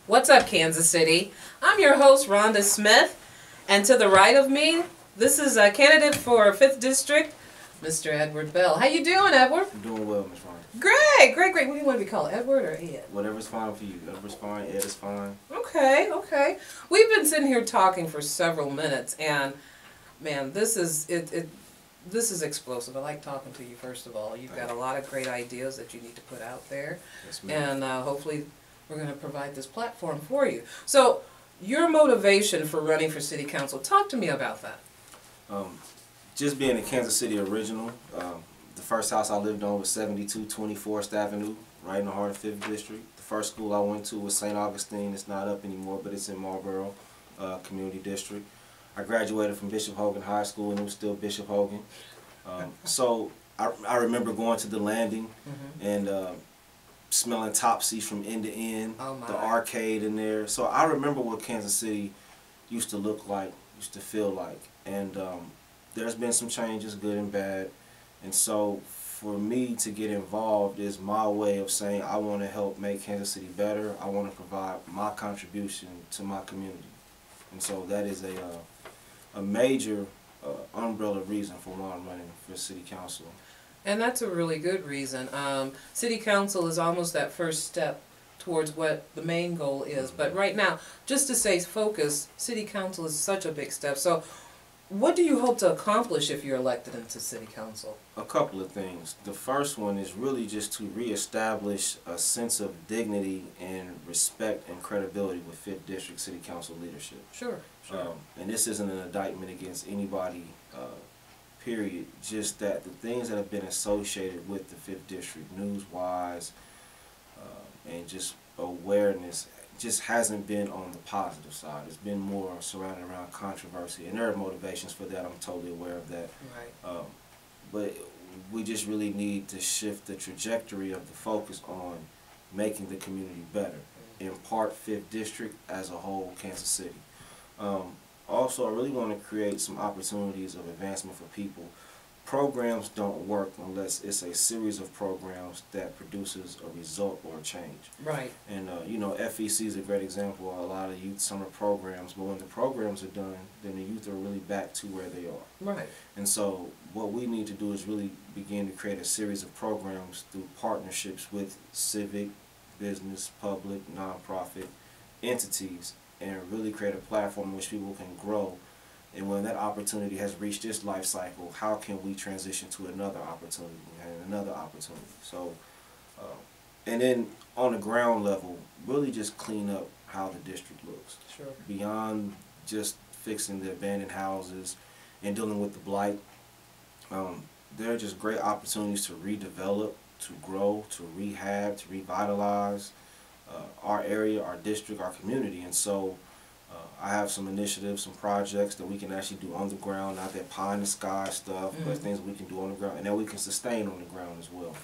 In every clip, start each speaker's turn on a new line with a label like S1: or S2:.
S1: What's up, Kansas City? I'm your host, Rhonda Smith, and to the right of me, this is a candidate for 5th District, Mr. Edward Bell. How you doing, Edward?
S2: I'm doing well, Ms. Rhonda.
S1: Great, great, great. What do you want to be called, Edward or Ed?
S2: Whatever's fine for you. Edward's fine, Ed is fine.
S1: Okay, okay. We've been sitting here talking for several minutes, and man, this is explosive. I like talking to you, first of all. You've got a lot of great ideas that you need to put out there.
S2: Yes, ma'am.
S1: And hopefully we're going to provide this platform for you. So, your motivation for running for City Council, talk to me about that.
S2: Just being a Kansas City original, the first house I lived on was 7224 St. Avenue, right in the heart of 5th District. The first school I went to was St. Augustine. It's not up anymore, but it's in Marlboro Community District. I graduated from Bishop Hogan High School, and it was still Bishop Hogan. So I remember going to the landing and smelling Topsy from end to end, the arcade in there. So I remember what Kansas City used to look like, used to feel like. And there's been some changes, good and bad. And so for me to get involved is my way of saying I want to help make Kansas City better. I want to provide my contribution to my community. And so that is a major umbrella reason for why I'm running for City Council.
S1: And that's a really good reason. City Council is almost that first step towards what the main goal is. But right now, just to say focus, City Council is such a big step. So what do you hope to accomplish if you're elected into City Council?
S2: A couple of things. The first one is really just to reestablish a sense of dignity and respect and credibility with 5th District City Council leadership.
S1: Sure, sure.
S2: And this isn't an indictment against anybody, period. Just that the things that have been associated with the 5th District, news-wise, and just awareness, just hasn't been on the positive side. It's been more surrounded around controversy, and there are motivations for that. I'm totally aware of that.
S1: Right.
S2: But we just really need to shift the trajectory of the focus on making the community better. In part, 5th District as a whole, Kansas City. Also, I really want to create some opportunities of advancement for people. Programs don't work unless it's a series of programs that produces a result or a change.
S1: Right.
S2: And you know, FEC is a great example of a lot of youth summer programs, but when the programs are done, then the youth are really back to where they are.
S1: Right.
S2: And so what we need to do is really begin to create a series of programs through partnerships with civic, business, public, nonprofit entities, and really create a platform in which people can grow. And when that opportunity has reached its life cycle, how can we transition to another opportunity and another opportunity? So, and then on the ground level, really just clean up how the district looks.
S1: Sure.
S2: Beyond just fixing the abandoned houses and dealing with the blight, there are just great opportunities to redevelop, to grow, to rehab, to revitalize our area, our district, our community. And so I have some initiatives, some projects that we can actually do on the ground, not that pie in the sky stuff, but things we can do on the ground and that we can sustain on the ground as well.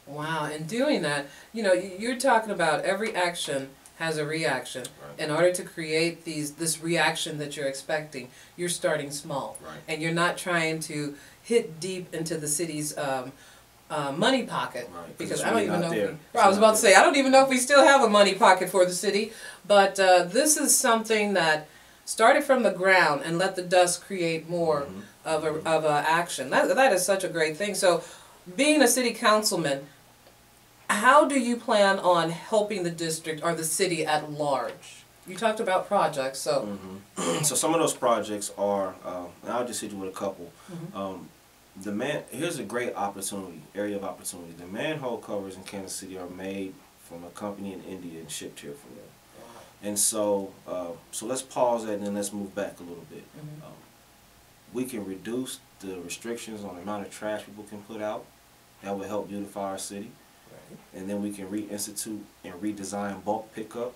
S1: Wow, and doing that, you know, you're talking about every action has a reaction. Right. In order to create this reaction that you're expecting, you're starting small.
S2: Right.
S1: And you're not trying to hit deep into the city's money pocket,
S2: right,
S1: because I don't even know if
S2: we,
S1: I was about to say, I don't even know if we still have a money pocket for the city, but this is something that started from the ground and let the dust create more of a action. That is such a great thing. So being a city councilman, how do you plan on helping the district or the city at large? You talked about projects, so.
S2: So some of those projects are, and I'll just hit you with a couple. Here's a great area of opportunity. The manhole covers in Kansas City are made from a company in India and shipped here from there. Wow. And so, so let's pause that and then let's move back a little bit. We can reduce the restrictions on the amount of trash people can put out. That will help beautify our city. Right. And then we can reinstitute and redesign bulk pickup.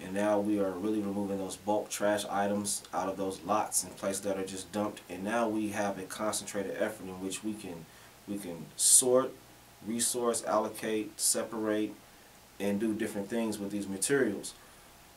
S2: And now we are really removing those bulk trash items out of those lots and places that are just dumped. And now we have a concentrated effort in which we can sort, resource, allocate, separate, and do different things with these materials.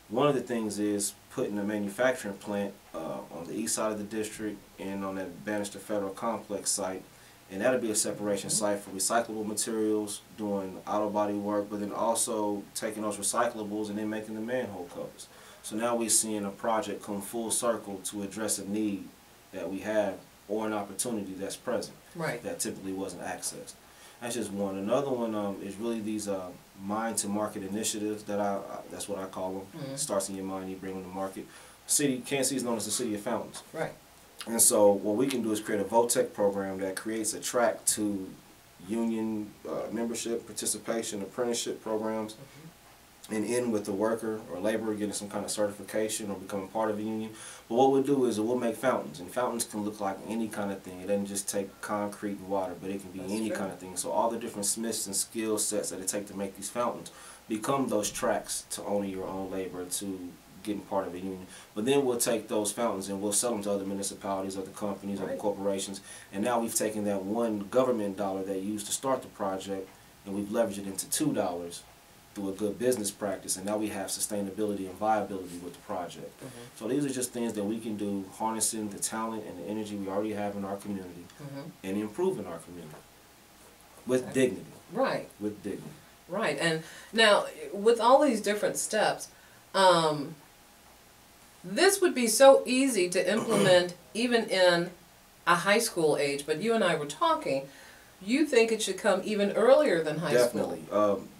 S2: One of the things is putting a manufacturing plant on the east side of the district and on that Bannister Federal Complex site, And that'll be a separation site for recyclable materials, doing auto body work, but then also taking those recyclables and then making the manhole covers. So now we're seeing a project come full circle to address a need that we have or an opportunity that's present that typically wasn't accessed. That's just one. Another one is really these mind to market initiatives that that's what I call them. Starts in your mind, you bring them to market. Kansas City is known as the city of fountains.
S1: Right.
S2: And so what we can do is create a VOTEC program that creates a track to union membership, participation, apprenticeship programs, and end with the worker or laborer getting some kind of certification or becoming part of a union. But what we'll do is we'll make fountains, and fountains can look like any kind of thing. It doesn't just take concrete and water, but it can be any kind of thing. So all the different smiths and skill sets that it takes to make these fountains become those tracks to owning your own labor, to getting part of a union. But then we'll take those fountains and we'll sell them to other municipalities, other companies, other corporations. And now we've taken that one government dollar that you used to start the project and we've leveraged it into $2 through a good business practice, and now we have sustainability and viability with the project. So these are just things that we can do, harnessing the talent and the energy we already have in our community and improving our community with dignity.
S1: Right.
S2: With dignity.
S1: Right. And now with all these different steps, this would be so easy to implement even in a high school age, but you and I were talking, you think it should come even earlier than high school.
S2: Definitely.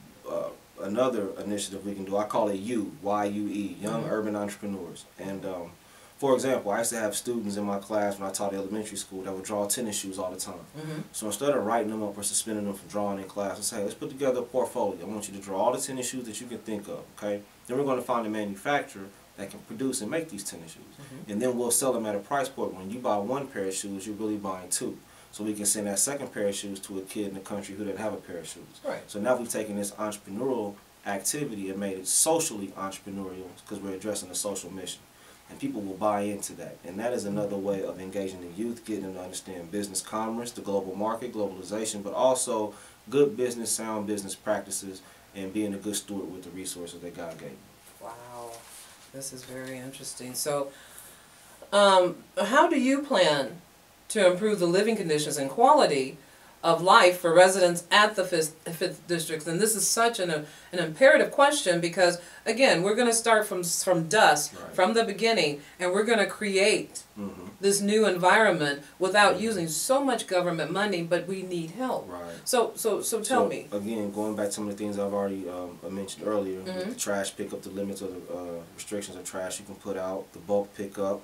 S2: Another initiative we can do, I call it Y-U-E, Young Urban Entrepreneurs. And for example, I used to have students in my class when I taught elementary school that would draw tennis shoes all the time. So instead of writing them up or suspending them from drawing in class, I say, hey, let's put together a portfolio. I want you to draw all the tennis shoes that you can think of, okay? Then we're going to find a manufacturer that can produce and make these tennis shoes. And then we'll sell them at a price point. When you buy one pair of shoes, you're really buying two. So we can send that second pair of shoes to a kid in the country who didn't have a pair of shoes.
S1: Right.
S2: So now we've taken this entrepreneurial activity and made it socially entrepreneurial because we're addressing a social mission. And people will buy into that. And that is another way of engaging the youth, getting them to understand business commerce, the global market, globalization, but also good business, sound business practices, and being a good steward with the resources that God gave you.
S1: Wow. This is very interesting. So how do you plan to improve the living conditions and quality of life for residents at the 5th District? And this is such an imperative question because, again, we're going to start from dust, from the beginning, and we're going to create this new environment without using so much government money, but we need help.
S2: Right.
S1: So tell me.
S2: Again, going back to some of the things I've already mentioned earlier, with the trash pickup, the limits or the restrictions of trash you can put out, the bulk pickup,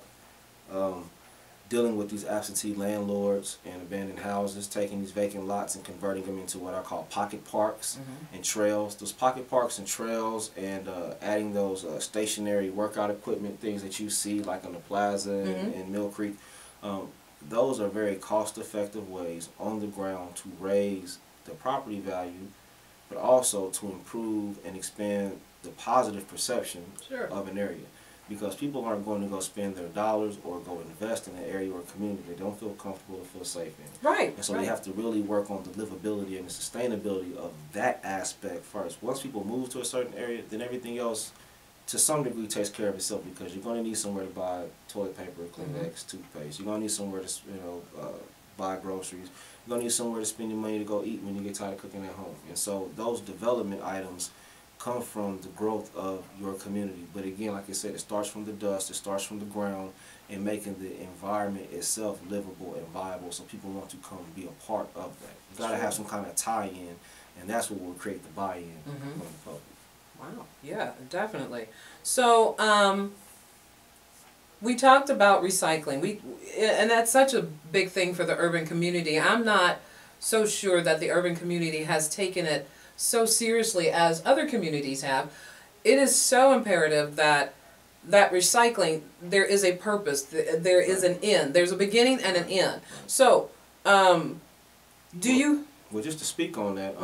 S2: dealing with these absentee landlords and abandoned houses, taking these vacant lots and converting them into what I call pocket parks and trails. Those pocket parks and trails, and adding those stationary workout equipment, things that you see like on the plaza in Mill Creek, those are very cost-effective ways on the ground to raise the property value, but also to improve and expand the positive perception of an area. Because people aren't going to go spend their dollars or go invest in an area or community they don't feel comfortable or feel safe in.
S1: Right.
S2: And so we have to really work on the livability and the sustainability of that aspect first. Once people move to a certain area, then everything else to some degree takes care of itself, because you're going to need somewhere to buy toilet paper, Kleenex, toothpaste. You're going to need somewhere to buy groceries. You're going to need somewhere to spend your money to go eat when you get tired of cooking at home. And so those development items come from the growth of your community. But again, like I said, it starts from the dust, it starts from the ground, and making the environment itself livable and viable so people want to come and be a part of that. You've got to have some kind of tie-in, and that's what will create the buy-in from the public.
S1: Wow, yeah, definitely. So we talked about recycling. And that's such a big thing for the urban community. I'm not so sure that the urban community has taken it so seriously as other communities have. It is so imperative that recycling, there is a purpose, there is an end, there's a beginning and an end. So, do you?
S2: Well, just to speak on that,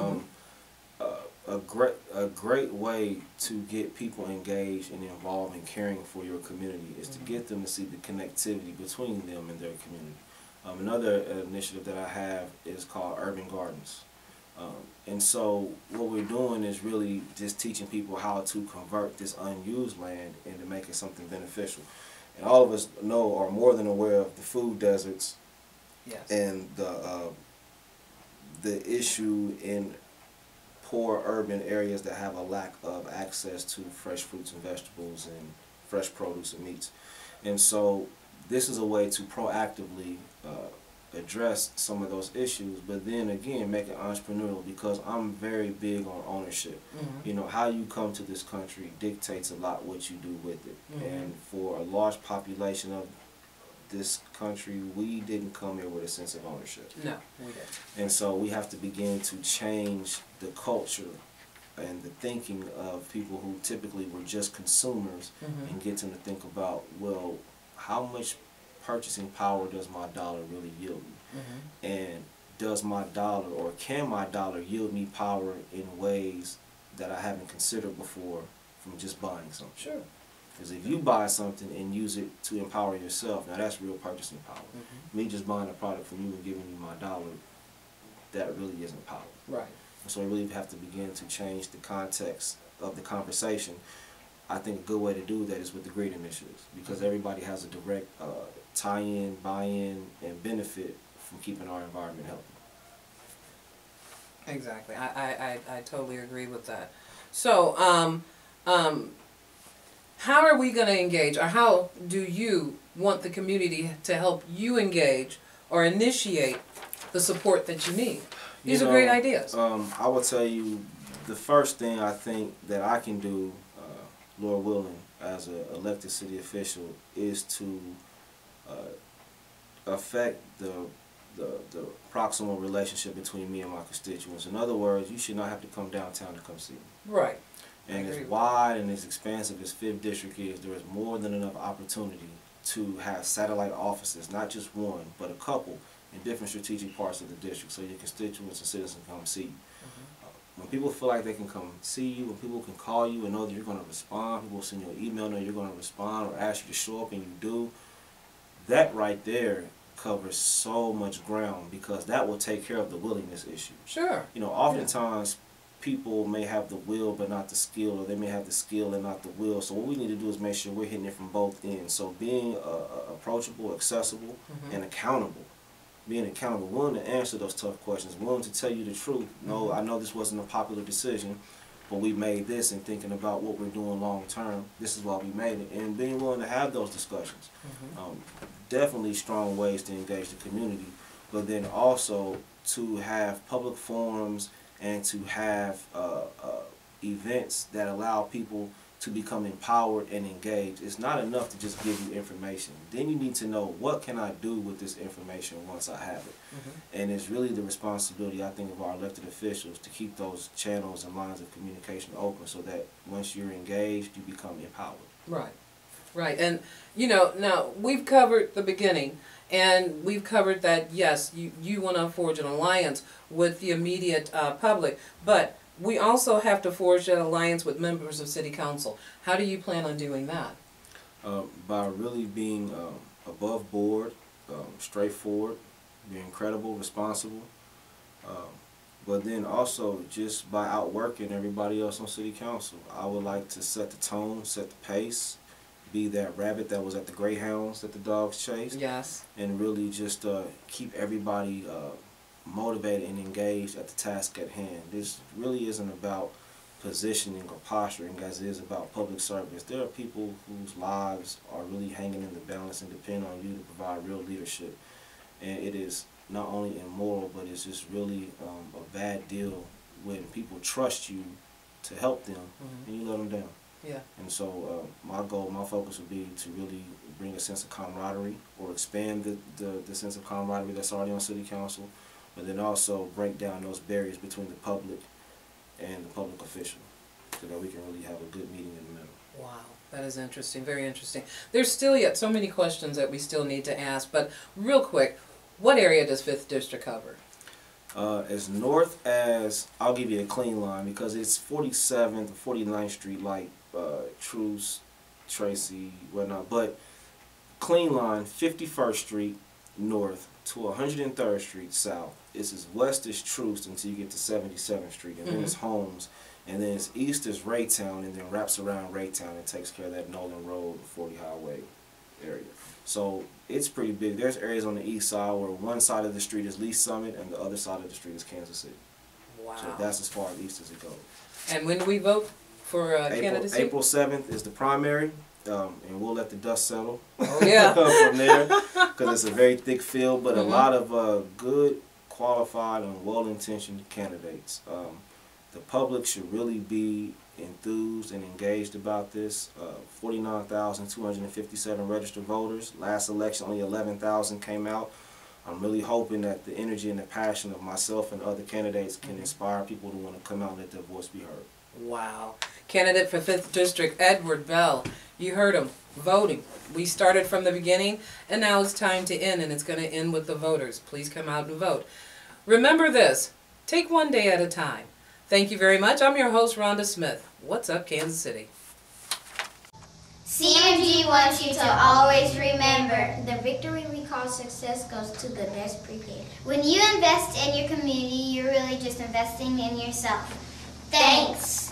S2: a great way to get people engaged and involved in caring for your community is to get them to see the connectivity between them and their community. Another initiative that I have is called Urban Gardens. And so what we're doing is really just teaching people how to convert this unused land into making something beneficial. And all of us know, or more than aware of, the food deserts and the the issue in poor urban areas that have a lack of access to fresh fruits and vegetables and fresh produce and meats. And so this is a way to proactively address some of those issues, but then again make it entrepreneurial, because I'm very big on ownership. You know, how you come to this country dictates a lot what you do with it. And for a large population of this country, we didn't come here with a sense of ownership.
S1: No, we didn't.
S2: And so we have to begin to change the culture and the thinking of people who typically were just consumers, and get them to think about, well, how much purchasing power does my dollar really yield me? And does my dollar, or can my dollar yield me power in ways that I haven't considered before from just buying something?
S1: Sure.
S2: Because if you buy something and use it to empower yourself, now that's real purchasing power. Me just buying a product from you and giving you my dollar, that really isn't power.
S1: Right.
S2: So we really have to begin to change the context of the conversation. I think a good way to do that is with the green initiatives, because everybody has a direct tie-in, buy-in, and benefit from keeping our environment healthy.
S1: Exactly. I totally agree with that. So, how are we going to engage, or how do you want the community to help you engage or initiate the support that you need? These are great ideas.
S2: I will tell you, the first thing I think that I can do, Lord willing, as an elected city official, is to affect the proximal relationship between me and my constituents. In other words, you should not have to come downtown to come see me.
S1: Right.
S2: And as wide and as expansive as 5th District is, there is more than enough opportunity to have satellite offices, not just one, but a couple, in different strategic parts of the district, so your constituents and citizens can come see you. When people feel like they can come see you, when people can call you and know that you're going to respond, people send you an email knowing you're going to respond or ask you to show up and you do, that right there covers so much ground, because that will take care of the willingness issue.
S1: Sure.
S2: You know, oftentimes people may have the will but not the skill, or they may have the skill and not the will. So what we need to do is make sure we're hitting it from both ends. So being approachable, accessible, and accountable. Being accountable, willing to answer those tough questions, willing to tell you the truth. No, I know this wasn't a popular decision, but we made this, and thinking about what we're doing long term, this is why we made it. And being willing to have those discussions. Definitely strong ways to engage the community, but then also to have public forums and to have events that allow people to become empowered and engaged. It's not enough to just give you information. Then you need to know, what can I do with this information once I have it? And it's really the responsibility, I think, of our elected officials to keep those channels and lines of communication open, so that once you're engaged, you become empowered.
S1: Right. Right. And, you know, now we've covered the beginning, and we've covered that, yes, you want to forge an alliance with the immediate public, but we also have to forge an alliance with members of City Council. How do you plan on doing that?
S2: By really being above board, straightforward, being credible, responsible, but then also just by outworking everybody else on City Council. I would like to set the tone, set the pace, be that rabbit that was at the greyhounds that the dogs chased.
S1: Yes.
S2: And really just keep everybody motivated and engaged at the task at hand. This really isn't about positioning or posturing as it is about public service. There are people whose lives are really hanging in the balance and depend on you to provide real leadership. And it is not only immoral, but it's just really a bad deal when people trust you to help them and you let them down.
S1: Yeah. And
S2: so my goal, my focus would be to really bring a sense of camaraderie, or expand the sense of camaraderie that's already on City Council, but then also break down those barriers between the public and the public official, so that we can really have a good meeting in the middle.
S1: Wow, that is interesting, very interesting. There's still yet so many questions that we still need to ask, but real quick, what area does 5th District cover?
S2: As north as, I'll give you a clean line, because it's 47th, 49th Street, like Truce, Tracy, whatnot, but clean line, 51st Street north to 103rd Street south. It's as west as Truce until you get to 77th Street, and then it's Holmes, and then it's east as Raytown, and then wraps around Raytown and takes care of that Nolan Road, 40 Highway area. So it's pretty big. There's areas on the east side where one side of the street is Lee Summit and the other side of the street is Kansas City.
S1: Wow.
S2: So that's as far east as it goes.
S1: And when do we vote for candidacy?
S2: April 7th is the primary, and we'll let the dust settle
S1: Oh, yeah.
S2: from there, because it's a very thick field, but a
S1: Mhm.
S2: lot of good, qualified, and well-intentioned candidates. The public should really be enthused and engaged about this. 49,257 registered voters. Last election, only 11,000 came out. I'm really hoping that the energy and the passion of myself and other candidates can inspire people to want to come out and let their voice be heard.
S1: Wow. Candidate for 5th District, Edward Bell. You heard him. Voting. We started from the beginning, and now it's time to end, and it's going to end with the voters. Please come out and vote. Remember this. Take one day at a time. Thank you very much. I'm your host, Rhonda Smith. What's up, Kansas City?
S3: CMG wants you to always remember, the victory we call success goes to the best prepared. When you invest in your community, you're really just investing in yourself. Thanks.